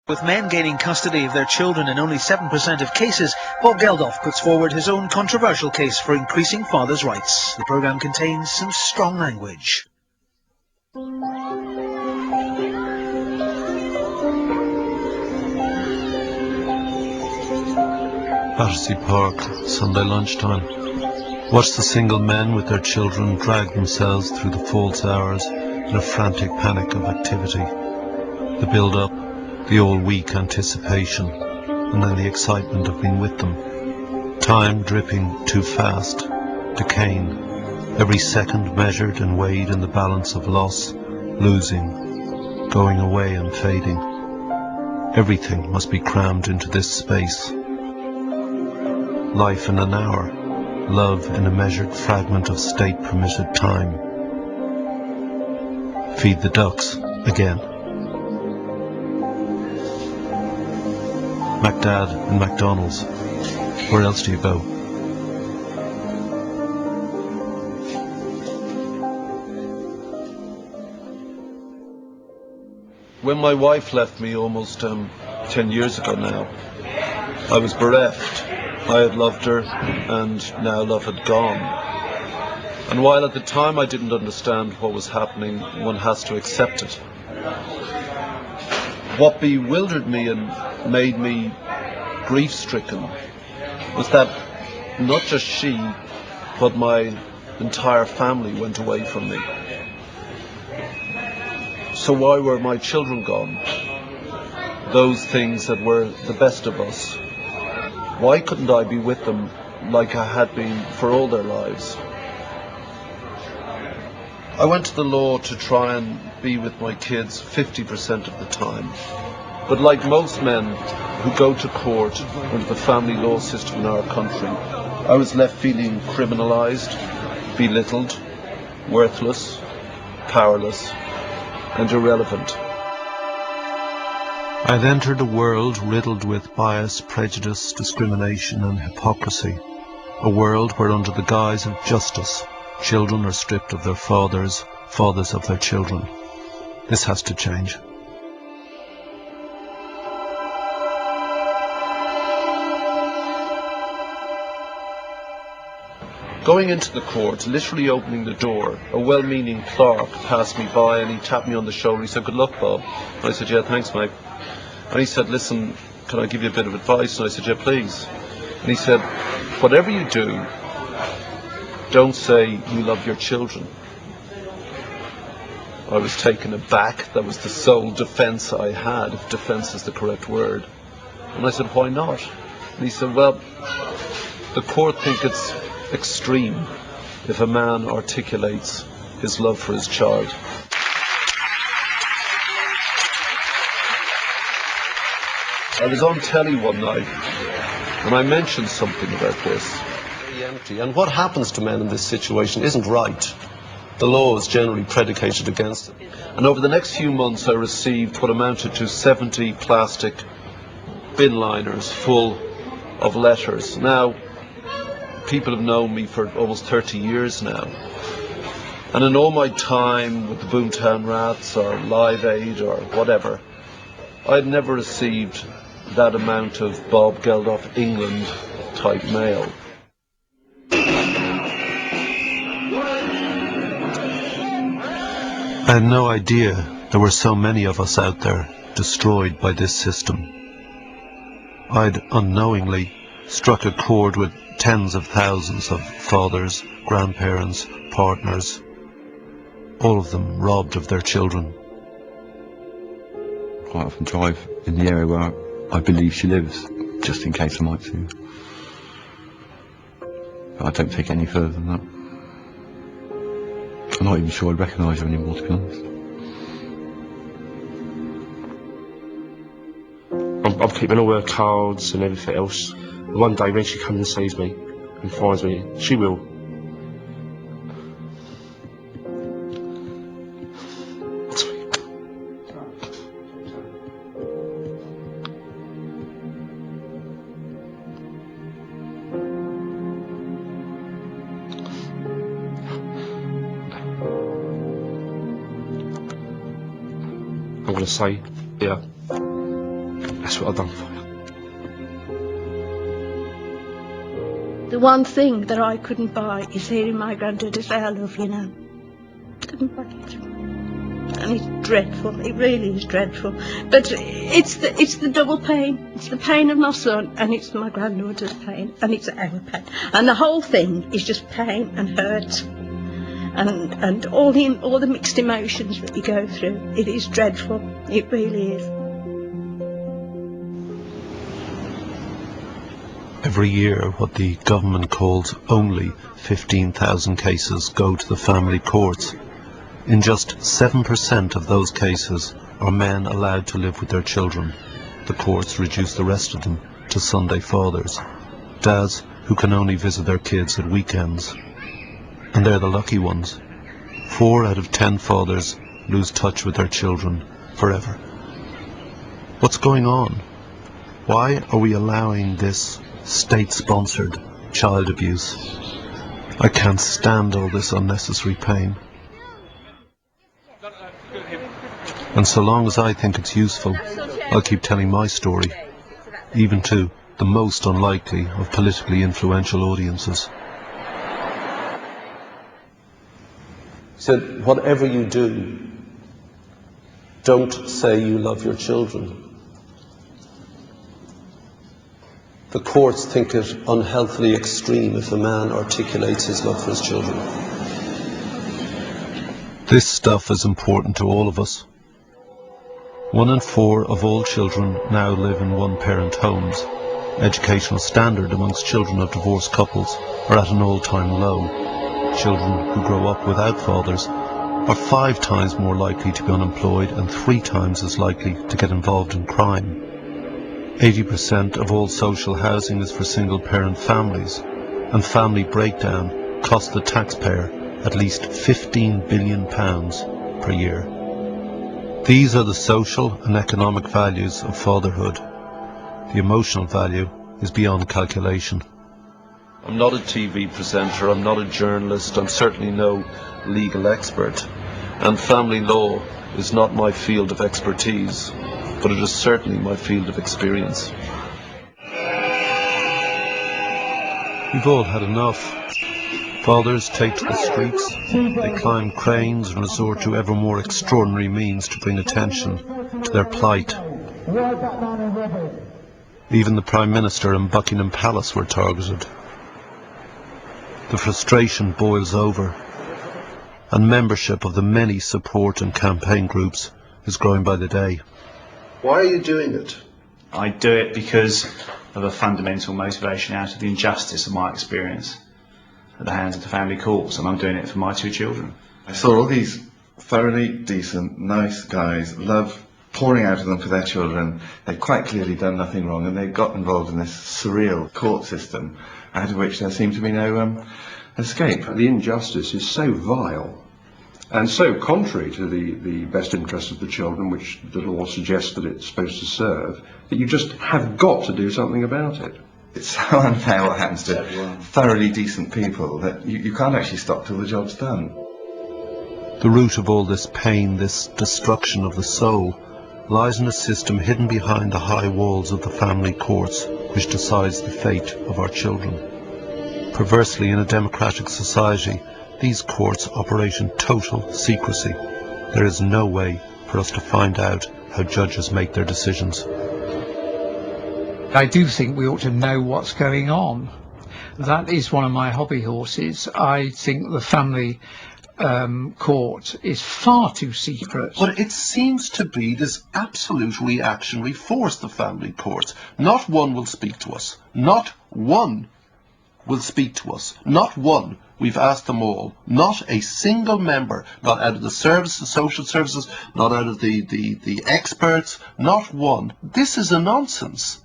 With men gaining custody of their children in only 7% of cases, Bob Geldof puts forward his own controversial case for increasing fathers' rights. The programme contains some strong language. Battersea Park, Sunday lunchtime. Watch the single men with their children drag themselves through the false hours in a frantic panic of activity. The build-up, the all-week anticipation, and then the excitement of being with them. Time dripping too fast, decaying, every second measured and weighed in the balance of loss, losing, going away and fading. Everything must be crammed into this space. Life in an hour, love in a measured fragment of state-permitted time. Feed the ducks again. MacDad and McDonald's. Where else do you go? When my wife left me almost 10 years ago now, I was bereft. I had loved her, and now love had gone. And while at the time I didn't understand what was happening, one has to accept it. What bewildered me and made me grief-stricken was that not just she, but my entire family went away from me. So why were my children gone? Those things that were the best of us. Why couldn't I be with them like I had been for all their lives? I went to the law to try and be with my kids 50% of the time. But like most men who go to court under the family law system in our country, I was left feeling criminalized, belittled, worthless, powerless, and irrelevant. I had entered a world riddled with bias, prejudice, discrimination and hypocrisy. A world where under the guise of justice, children are stripped of their fathers, fathers of their children. This has to change. Going into the court, literally opening the door, a well-meaning clerk passed me by and he tapped me on the shoulder. He said, "Good luck, Bob." And I said, "Yeah, thanks, mate." And he said, "Listen, can I give you a bit of advice?" And I said, "Yeah, please." And he said, "Whatever you do, don't say you love your children." I was taken aback. That was the sole defense I had, if defense is the correct word. And I said, "Why not?" And he said, "Well, the court think it's extreme if a man articulates his love for his child." I was on telly one night and I mentioned something about this. Very empty. And what happens to men in this situation isn't right. The law is generally predicated against it. And over the next few months I received what amounted to 70 plastic bin liners full of letters. Now, people have known me for almost 30 years now. And in all my time with the Boomtown Rats or Live Aid or whatever, I had never received that amount of Bob Geldof England type mail. I had no idea there were so many of us out there destroyed by this system. I'd unknowingly struck a chord with tens of thousands of fathers, grandparents, partners, all of them robbed of their children. Quite often drive in the area where I believe she lives, just in case I might see her. But I don't take it any further than that. I'm not even sure I'd recognise her anymore, to be honest. I'm keeping all her cards and everything else. One day when she comes and sees me and finds me, she will. I'm going to say, yeah, That's what I've done for you. The one thing that I couldn't buy is hearing my granddaddy say, "I love you now." Couldn't buy it. And it's dreadful, it really is dreadful. But it's the double pain. It's the pain of my son, and it's my granddaughter's pain, and it's our pain. And the whole thing is just pain and hurt. And all the mixed emotions that you go through. It is dreadful, it really is. Every year, what the government calls only 15,000 cases go to the family courts. In just 7% of those cases are men allowed to live with their children. The courts reduce the rest of them to Sunday fathers, dads who can only visit their kids at weekends. And they're the lucky ones. 4 out of 10 fathers lose touch with their children forever. What's going on? Why are we allowing this state-sponsored child abuse? I can't stand all this unnecessary pain. And so long as I think it's useful, I'll keep telling my story, even to the most unlikely of politically influential audiences. He said, whatever you do, don't say you love your children. The courts think it unhealthily extreme if a man articulates his love for his children. This stuff is important to all of us. 1 in 4 of all children now live in one-parent homes. Educational standard amongst children of divorced couples are at an all-time low. Children who grow up without fathers are 5 times more likely to be unemployed and 3 times as likely to get involved in crime. 80% of all social housing is for single-parent families, and family breakdown costs the taxpayer at least £15 billion per year. These are the social and economic values of fatherhood. The emotional value is beyond calculation. I'm not a TV presenter, I'm not a journalist, I'm certainly no legal expert, and family law is not my field of expertise, but it is certainly my field of experience. We've all had enough. Fathers take to the streets, they climb cranes and resort to ever more extraordinary means to bring attention to their plight. Even the Prime Minister and Buckingham Palace were targeted. The frustration boils over, and membership of the many support and campaign groups is growing by the day. Why are you doing it? I do it because of a fundamental motivation out of the injustice of my experience at the hands of the family courts, and I'm doing it for my 2 children. I saw all these thoroughly decent, nice guys, love pouring out of them for their children. They'd quite clearly done nothing wrong, and they got involved in this surreal court system out of which there seemed to be no escape. The injustice is so vile and so contrary to the best interests of the children, which the law suggests that it's supposed to serve, that you just have got to do something about it. It's so unfair what happens to thoroughly decent people that you can't actually stop till the job's done. The root of all this pain, this destruction of the soul, lies in a system hidden behind the high walls of the family courts, which decides the fate of our children. Perversely, in a democratic society, these courts operate in total secrecy. There is no way for us to find out how judges make their decisions. I do think we ought to know what's going on. That is one of my hobby horses. I think the family court is far too secret. But it seems to be this absolute reactionary force, the family courts. Not one will speak to us. Not one will speak to us. Not one. We've asked them all. Not a single member, not out of the services, social services, not out of the experts, not one. This is a nonsense.